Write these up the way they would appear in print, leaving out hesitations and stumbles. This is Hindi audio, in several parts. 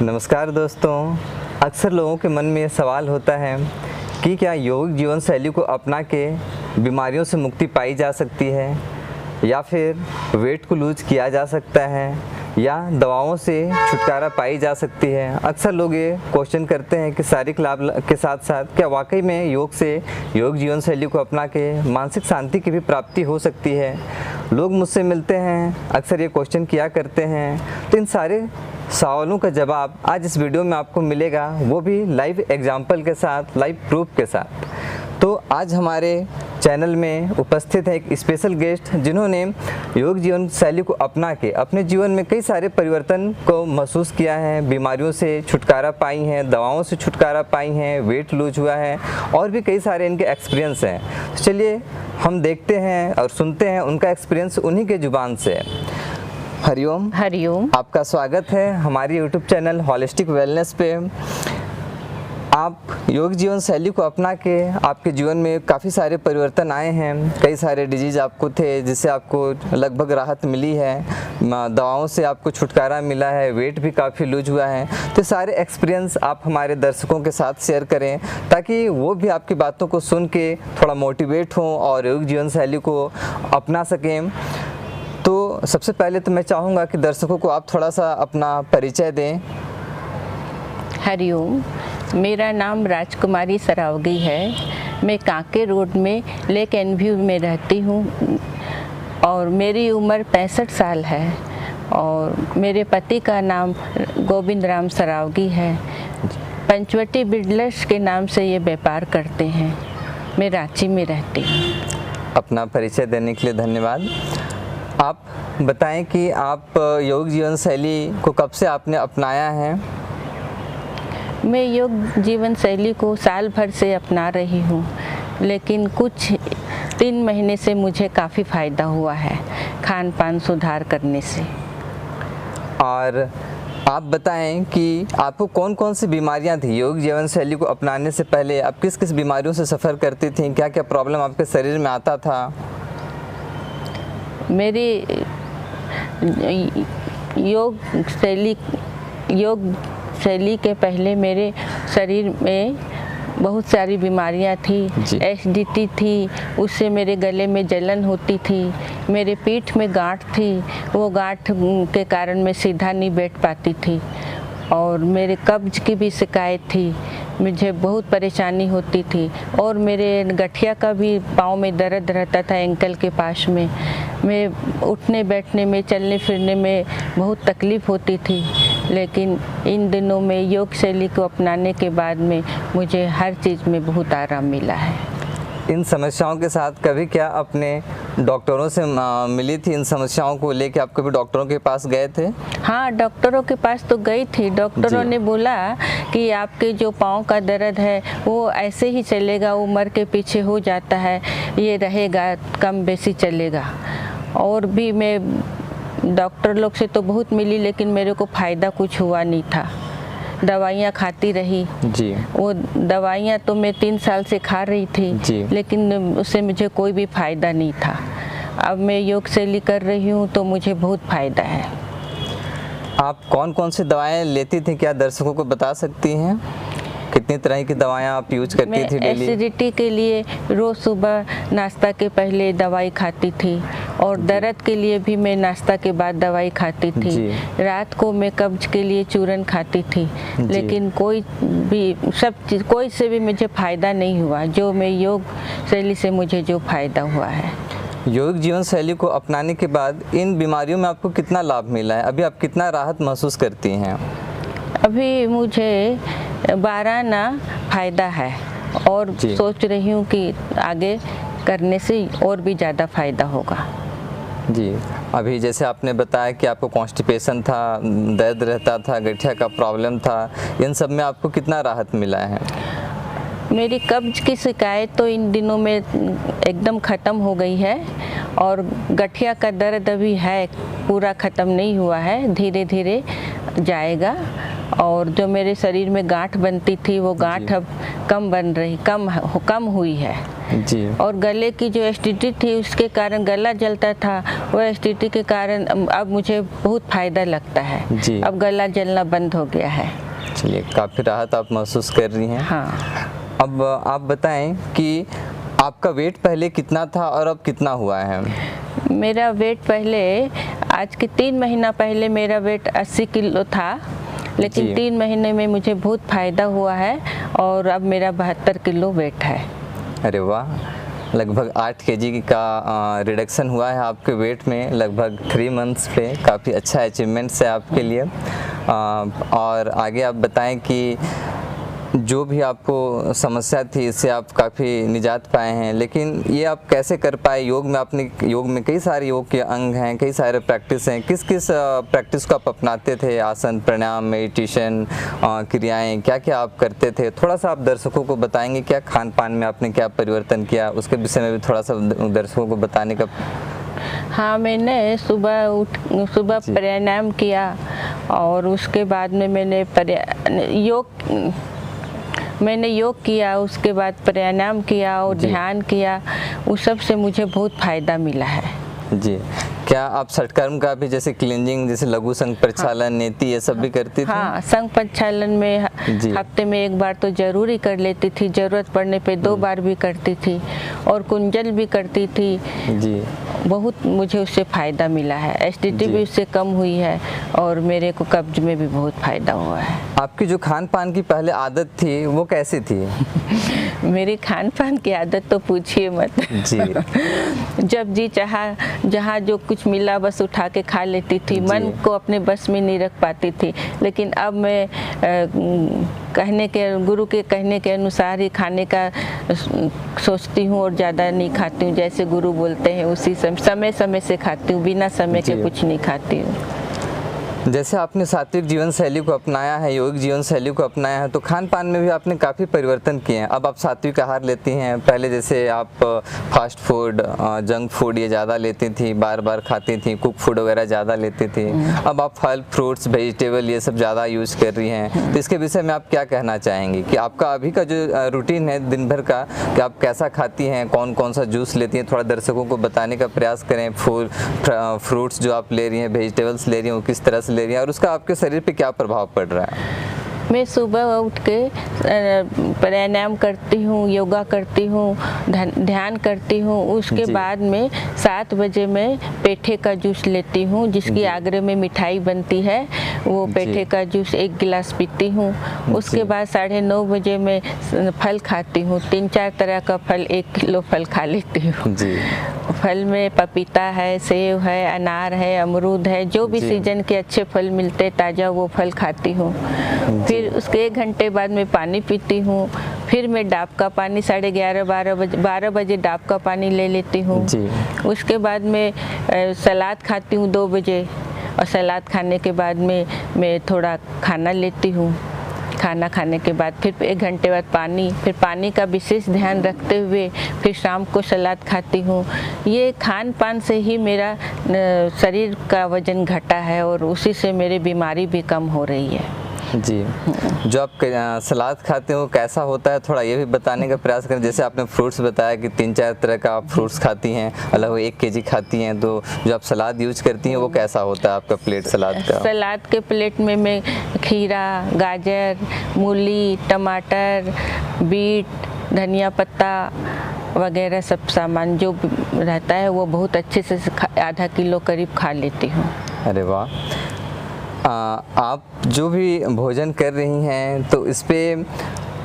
नमस्कार दोस्तों। अक्सर लोगों के मन में ये सवाल होता है कि क्या योग जीवन शैली को अपना के बीमारियों से मुक्ति पाई जा सकती है, या फिर वेट को लूज किया जा सकता है, या दवाओं से छुटकारा पाई जा सकती है। अक्सर लोग ये क्वेश्चन करते हैं कि शारीरिक लाभ के साथ साथ क्या वाकई में योग से योग जीवन शैली को अपना के मानसिक शांति की भी प्राप्ति हो सकती है। लोग मुझसे मिलते हैं, अक्सर ये क्वेश्चन किया करते हैं। तो इन सारे सवालों का जवाब आज इस वीडियो में आपको मिलेगा, वो भी लाइव एग्जाम्पल के साथ, लाइव प्रूफ के साथ। तो आज हमारे चैनल में उपस्थित है एक स्पेशल गेस्ट जिन्होंने योग जीवन शैली को अपना के अपने जीवन में कई सारे परिवर्तन को महसूस किया है, बीमारियों से छुटकारा पाई हैं, दवाओं से छुटकारा पाई हैं, वेट लूज हुआ है और भी कई सारे इनके एक्सपीरियंस हैं। तो चलिए हम देखते हैं और सुनते हैं उनका एक्सपीरियंस उन्हीं के जुबान से। हरिओम। हरिओम। आपका स्वागत है हमारे यूट्यूब चैनल होलिस्टिक वेलनेस पे। आप योग जीवन शैली को अपना के आपके जीवन में काफ़ी सारे परिवर्तन आए हैं, कई सारे डिजीज आपको थे जिससे आपको लगभग राहत मिली है, दवाओं से आपको छुटकारा मिला है, वेट भी काफ़ी लूज हुआ है। तो सारे एक्सपीरियंस आप हमारे दर्शकों के साथ शेयर करें ताकि वो भी आपकी बातों को सुन के थोड़ा मोटिवेट हों और योग जीवन शैली को अपना सकें। तो सबसे पहले तो मैं चाहूँगा कि दर्शकों को आप थोड़ा सा अपना परिचय दें। हरिओम। मेरा नाम राजकुमारी सरावगी है। मैं कांके रोड में लेक एंड व्यू में रहती हूँ और मेरी उम्र 65 साल है और मेरे पति का नाम गोविंद राम सरावगी है। पंचवटी बिल्डर्स के नाम से ये व्यापार करते हैं। मैं रांची में रहती हूँ। अपना परिचय देने के लिए धन्यवाद। आप बताएं कि आप योग जीवन शैली को कब से आपने अपनाया है? मैं योग जीवन शैली को साल भर से अपना रही हूँ, लेकिन कुछ 3 महीने से मुझे काफ़ी फ़ायदा हुआ है खान पान सुधार करने से। और आप बताएं कि आपको कौन कौन सी बीमारियां थी योग जीवन शैली को अपनाने से पहले? आप किस किस बीमारियों से सफ़र करती थी? क्या क्या प्रॉब्लम आपके शरीर में आता था? मेरी योग शैली के पहले मेरे शरीर में बहुत सारी बीमारियां थी। एसिडिटी थी, उससे मेरे गले में जलन होती थी, मेरे पीठ में गांठ थी, वो गांठ के कारण मैं सीधा नहीं बैठ पाती थी, और मेरे कब्ज की भी शिकायत थी, मुझे बहुत परेशानी होती थी, और मेरे गठिया का भी पाँव में दर्द रहता था, एंकल के पास में। मैं उठने बैठने में, चलने फिरने में बहुत तकलीफ़ होती थी, लेकिन इन दिनों में योग शैली को अपनाने के बाद में मुझे हर चीज़ में बहुत आराम मिला है। इन समस्याओं के साथ कभी क्या अपने डॉक्टरों से मिली थी? इन समस्याओं को लेके आप कभी डॉक्टरों के पास गए थे? हाँ, डॉक्टरों के पास तो गई थी। डॉक्टरों ने बोला कि आपके जो पाँव का दर्द है वो ऐसे ही चलेगा, उम्र के पीछे हो जाता है, ये रहेगा, कम बेसी चलेगा। और भी मैं डॉक्टर लोग से तो बहुत मिली, लेकिन मेरे को फ़ायदा कुछ हुआ नहीं था। दवाइयाँ खाती रही जी। वो दवाइयाँ तो मैं 3 साल से खा रही थी जी। लेकिन उससे मुझे कोई भी फ़ायदा नहीं था। अब मैं योग शैली कर रही हूँ तो मुझे बहुत फ़ायदा है। आप कौन कौन सी दवाएं लेती थी, क्या दर्शकों को बता सकती हैं? कितनी तरह की दवाएं आप यूज करती थी डेली? एसिडिटी के लिए रोज़ सुबह नाश्ता के पहले दवाई खाती थी, और दर्द के लिए भी मैं नाश्ता के बाद दवाई खाती थी। रात को मैं कब्ज के लिए चूरन खाती थी, लेकिन कोई से भी मुझे फ़ायदा नहीं हुआ जो मैं योग शैली से मुझे जो फ़ायदा हुआ है। योग जीवन शैली को अपनाने के बाद इन बीमारियों में आपको कितना लाभ मिला है? अभी आप कितना राहत महसूस करती हैं? अभी मुझे 12 ना फ़ायदा है, और सोच रही हूँ कि आगे करने से और भी ज़्यादा फ़ायदा होगा। जी। अभी जैसे आपने बताया कि आपको कॉन्स्टिपेशन था, दर्द रहता था, गठिया का प्रॉब्लम था, इन सब में आपको कितना राहत मिला है? मेरी कब्ज की शिकायत तो इन दिनों में एकदम ख़त्म हो गई है, और गठिया का दर्द अभी है, पूरा ख़त्म नहीं हुआ है, धीरे धीरे जाएगा। और जो मेरे शरीर में गांठ बनती थी वो गांठ अब कम हुई है जी। और गले की जो एसिडिटी थी उसके कारण गला जलता था, वो एसिडिटी के कारण अब मुझे बहुत फ़ायदा लगता है जी। अब गला जलना बंद हो गया है। चलिए, काफ़ी राहत आप महसूस कर रही हैं। हाँ। अब आप बताएं कि आपका वेट पहले कितना था और अब कितना हुआ है? मेरा वेट पहले, आज के 3 महीना पहले मेरा वेट 80 किलो था, लेकिन जी। 3 महीने में मुझे बहुत फ़ायदा हुआ है और अब मेरा 72 किलो वेट है। अरे वाह, लगभग 8 केजी का रिडक्शन हुआ है आपके वेट में लगभग 3 मंथ्स पे। काफ़ी अच्छा अचीवमेंट्स है आपके लिए। और आगे आप बताएं कि जो भी आपको समस्या थी इससे आप काफ़ी निजात पाए हैं, लेकिन ये आप कैसे कर पाए? योग में कई सारे योग के अंग हैं, कई सारे प्रैक्टिस हैं। किस किस प्रैक्टिस को आप अपनाते थे? आसन, प्राणायाम, मेडिटेशन, क्रियाएं, क्या क्या आप करते थे? थोड़ा सा आप दर्शकों को बताएंगे क्या खान पान में आपने क्या परिवर्तन किया, उसके विषय में भी थोड़ा सा दर्शकों को बताने का। हाँ, मैंने सुबह प्राणायाम किया और उसके बाद में मैंने योग किया, उसके बाद प्राणायाम किया और ध्यान किया। उस सब से मुझे बहुत फ़ायदा मिला है। जी। क्या आप षटकर्म का भी, जैसे क्लींजिंग, जैसे लघु संघ प्रक्षालन, नेति, ये सब भी करती थी? हाँ, संघ प्रक्षालन में हफ्ते में 1 बार तो जरूर ही कर लेती थी, ज़रूरत पड़ने पे 2 बार भी करती थी और कुंजल भी करती थी जी। बहुत मुझे उससे फ़ायदा मिला है। एसिडिटी भी उससे कम हुई है और मेरे को कब्ज में भी बहुत फ़ायदा हुआ है। आपकी जो खान पान की पहले आदत थी वो कैसी थी? मेरी खान पान की आदत तो पूछिए मत। जी। जब जी चाहा, जहाँ जो कुछ मिला बस उठा के खा लेती थी, मन को अपने बस में नहीं रख पाती थी। लेकिन अब मैं गुरु के कहने के अनुसार ही खाने का सोचती हूँ और ज़्यादा नहीं खाती हूँ। जैसे गुरु बोलते हैं उसी समय से खाती हूँ, बिना समय के कुछ नहीं खाती हूँ। जैसे आपने सात्विक जीवन शैली को अपनाया है, योगिक जीवन शैली को अपनाया है, तो खान पान में भी आपने काफ़ी परिवर्तन किए हैं। अब आप सात्विक आहार लेती हैं। पहले जैसे आप फास्ट फूड, जंक फूड ये ज़्यादा लेती थी, बार बार खाती थी, कुक फूड वगैरह ज़्यादा लेती थी। अब आप फल, फ्रूट्स, वेजिटेबल ये सब ज़्यादा यूज़ कर रही हैं। तो इसके विषय में आप क्या कहना चाहेंगी कि आपका अभी का जो रूटीन है दिन भर का, कि आप कैसा खाती हैं, कौन कौन सा जूस लेती हैं? थोड़ा दर्शकों को बताने का प्रयास करें। फ्रूट्स जो आप ले रही हैं, वेजिटेबल्स ले रही हैं, वो किस तरह ले रही है और उसका आपके शरीर पे क्या प्रभाव पड़ रहा है? मैं सुबह उठ के प्राणायाम करती हूँ, योगा करती हूँ, ध्यान करती हूँ। उसके बाद में 7 बजे मैं पेठे का जूस लेती हूँ, जिसकी आगरे में मिठाई बनती है। वो पेठे का जूस 1 गिलास पीती हूँ। उसके बाद 9:30 बजे मैं फल खाती हूँ। 3-4 तरह का फल, 1 किलो फल खा लेती हूँ। फल में पपीता है, सेब है, अनार है, अमरूद है, जो भी सीजन के अच्छे फल मिलते ताज़ा वो फल खाती हूँ। फिर उसके 1 घंटे बाद मैं पानी पीती हूँ। फिर मैं डाब का पानी 11:30 12 बजे डाब का पानी ले लेती हूँ। उसके बाद मैं सलाद खाती हूँ 2 बजे और सलाद खाने के बाद में मैं थोड़ा खाना लेती हूँ। खाना खाने के बाद फिर 1 घंटे बाद पानी, फिर पानी का विशेष ध्यान रखते हुए फिर शाम को सलाद खाती हूँ। ये खान पान से ही मेरा शरीर का वजन घटा है और उसी से मेरी बीमारी भी कम हो रही है। जी। जो आप सलाद खाते हो कैसा होता है, थोड़ा ये भी बताने का प्रयास करें। जैसे आपने फ्रूट्स बताया कि 3-4 तरह का आप फ्रूट्स खाती हैं, अलग 1 केजी खाती हैं, तो जो आप सलाद यूज करती हैं वो कैसा होता है आपका प्लेट सलाद का? सलाद के प्लेट में मैं खीरा, गाजर, मूली, टमाटर, बीट, धनिया पत्ता वगैरह सब सामान जो रहता है वो बहुत अच्छे से आधा किलो करीब खा लेती हूँ। अरे वाह। आप जो भी भोजन कर रही हैं तो इस पे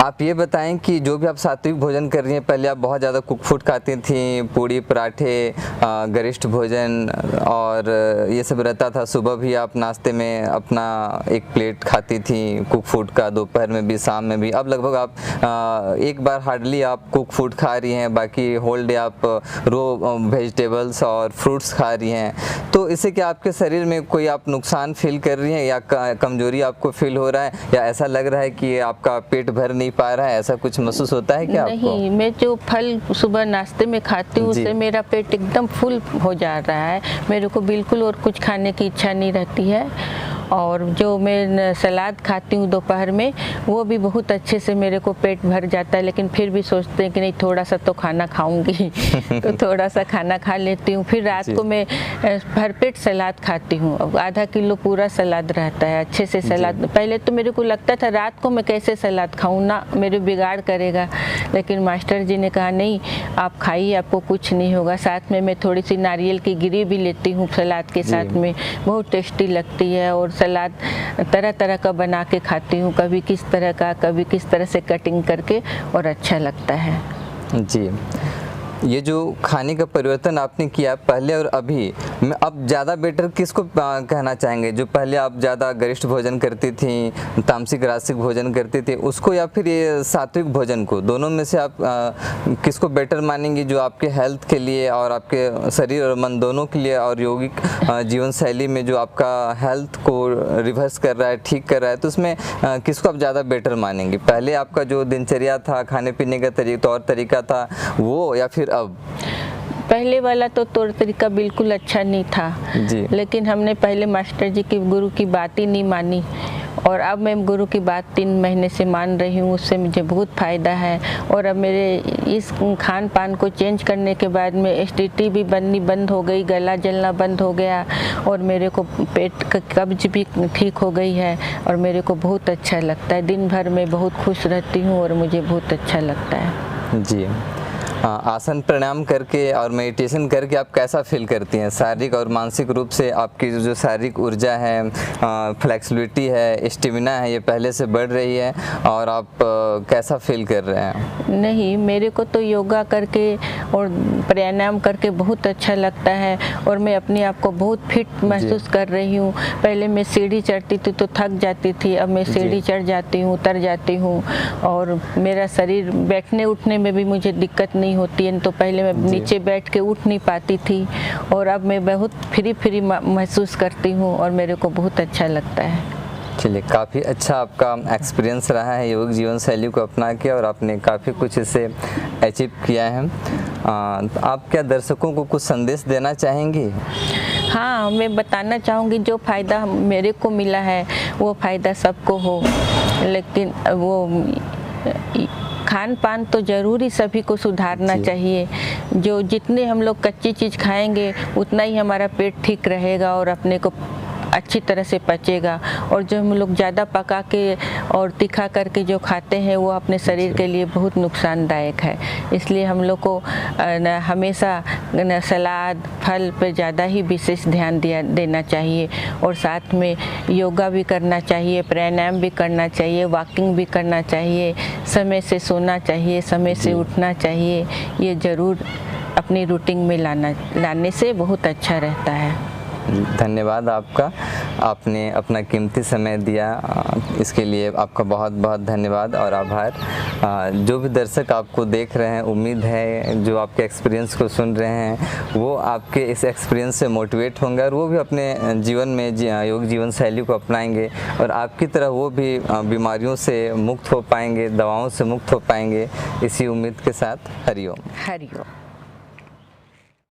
आप ये बताएं कि जो भी आप सात्विक भोजन कर रही हैं, पहले आप बहुत ज़्यादा कुक फूड खाती थी, पूड़ी पराठे, गरिष्ठ भोजन और ये सब रहता था। सुबह भी आप नाश्ते में अपना 1 प्लेट खाती थी कुक फूड का, दोपहर में भी, शाम में भी। अब लगभग आप 1 बार हार्डली आप कुक फूड खा रही हैं, बाकी होल डे आप रो वेजिटेबल्स और फ्रूट्स खा रही हैं। तो इससे क्या आपके शरीर में कोई आप नुकसान फील कर रही हैं या कमजोरी आपको फील हो रहा है, या ऐसा लग रहा है कि आपका पेट भर नहीं पा रहा है, ऐसा कुछ महसूस होता है क्या आपको? नहीं, मैं जो फल सुबह नाश्ते में खाती हूँ उससे मेरा पेट एकदम फुल हो जा रहा है। मेरे को बिल्कुल और कुछ खाने की इच्छा नहीं रहती है और जो मैं सलाद खाती हूँ दोपहर में वो भी बहुत अच्छे से मेरे को पेट भर जाता है, लेकिन फिर भी सोचते हैं कि नहीं थोड़ा सा तो खाना खाऊंगी तो थोड़ा सा खाना खा लेती हूँ। फिर रात को मैं भरपेट सलाद खाती हूँ, आधा किलो पूरा सलाद रहता है अच्छे से सलाद। पहले तो मेरे को लगता था रात को मैं कैसे सलाद खाऊं ना, मेरे बिगाड़ करेगा, लेकिन मास्टर जी ने कहा नहीं आप खाइए, आपको कुछ नहीं होगा। साथ में मैं थोड़ी सी नारियल की गिरी भी लेती हूँ सलाद के साथ में, बहुत टेस्टी लगती है। और सलाद तरह तरह का बना के खाती हूँ, कभी किस तरह का, कभी किस तरह से कटिंग करके, और अच्छा लगता है। जी, ये जो खाने का परिवर्तन आपने किया पहले और अभी में, अब ज़्यादा बेटर किसको कहना चाहेंगे? जो पहले आप ज़्यादा गरिष्ठ भोजन करती थी, तामसिक राजसिक भोजन करती थी उसको, या फिर ये सात्विक भोजन को, दोनों में से आप किसको बेटर मानेंगी जो आपके हेल्थ के लिए और आपके शरीर और मन दोनों के लिए, और यौगिक जीवन शैली में जो आपका हेल्थ को रिवर्स कर रहा है, ठीक कर रहा है, तो उसमें किसको आप ज़्यादा बेटर मानेंगे? पहले आपका जो दिनचर्या था, खाने पीने का तौर तरीका था वो, या फिर अब? पहले वाला तो तौर तरीका बिल्कुल अच्छा नहीं था जी। लेकिन हमने पहले मास्टर जी की, गुरु की बात ही नहीं मानी, और अब मैं गुरु की बात 3 महीने से मान रही हूँ, उससे मुझे बहुत फ़ायदा है। और अब मेरे इस खान पान को चेंज करने के बाद में एसिडिटी भी बननी बंद हो गई, गला जलना बंद हो गया, और मेरे को पेट का कब्ज भी ठीक हो गई है, और मेरे को बहुत अच्छा लगता है। दिन भर मैं बहुत खुश रहती हूँ और मुझे बहुत अच्छा लगता है। जी, आसन प्राणायाम करके और मेडिटेशन करके आप कैसा फील करती हैं? शारीरिक और मानसिक रूप से आपकी जो शारीरिक ऊर्जा है, फ्लेक्सिबिलिटी है, स्टेमिना है, ये पहले से बढ़ रही है, और आप कैसा फील कर रहे हैं? नहीं, मेरे को तो योगा करके और प्राणायाम करके बहुत अच्छा लगता है, और मैं अपने आप को बहुत फिट महसूस कर रही हूँ। पहले मैं सीढ़ी चढ़ती थी तो थक जाती थी, अब मैं सीढ़ी चढ़ जाती हूँ, उतर जाती हूँ, और मेरा शरीर बैठने उठने में भी मुझे दिक्कत नहीं होती है। तो पहले मैं नीचे बैठ के उठ नहीं पाती थी, और अब मैं बहुत फ्री महसूस करती हूँ, और मेरे को बहुत अच्छा लगता है। चलिए, काफ़ी अच्छा आपका एक्सपीरियंस रहा है योग जीवन शैली को अपना के, और आपने काफ़ी कुछ इससे अचीव किया है। आप क्या दर्शकों को कुछ संदेश देना चाहेंगी? हाँ, मैं बताना चाहूँगी जो फ़ायदा मेरे को मिला है वो फ़ायदा सबको हो, लेकिन वो खान पान तो ज़रूरी सभी को सुधारना चाहिए। जो जितने हम लोग कच्ची चीज़ खाएंगे उतना ही हमारा पेट ठीक रहेगा और अपने को अच्छी तरह से पचेगा, और जो हम लोग ज़्यादा पका के और तीखा करके जो खाते हैं वो अपने शरीर के लिए बहुत नुकसानदायक है। इसलिए हम लोग को हमेशा सलाद फल पे ज़्यादा ही विशेष ध्यान देना चाहिए, और साथ में योगा भी करना चाहिए, प्राणायाम भी करना चाहिए, वॉकिंग भी करना चाहिए, समय से सोना चाहिए, समय से उठना चाहिए। ये ज़रूर अपनी रूटीन में लाने से बहुत अच्छा रहता है। धन्यवाद आपका, आपने अपना कीमती समय दिया, इसके लिए आपका बहुत बहुत धन्यवाद और आभार। जो भी दर्शक आपको देख रहे हैं, उम्मीद है जो आपके एक्सपीरियंस को सुन रहे हैं वो आपके इस एक्सपीरियंस से मोटिवेट होंगे, और वो भी अपने जीवन में योग जीवन शैली को अपनाएंगे, और आपकी तरह वो भी बीमारियों से मुक्त हो पाएंगे, दवाओं से मुक्त हो पाएंगे। इसी उम्मीद के साथ हरिओम। हरिओम।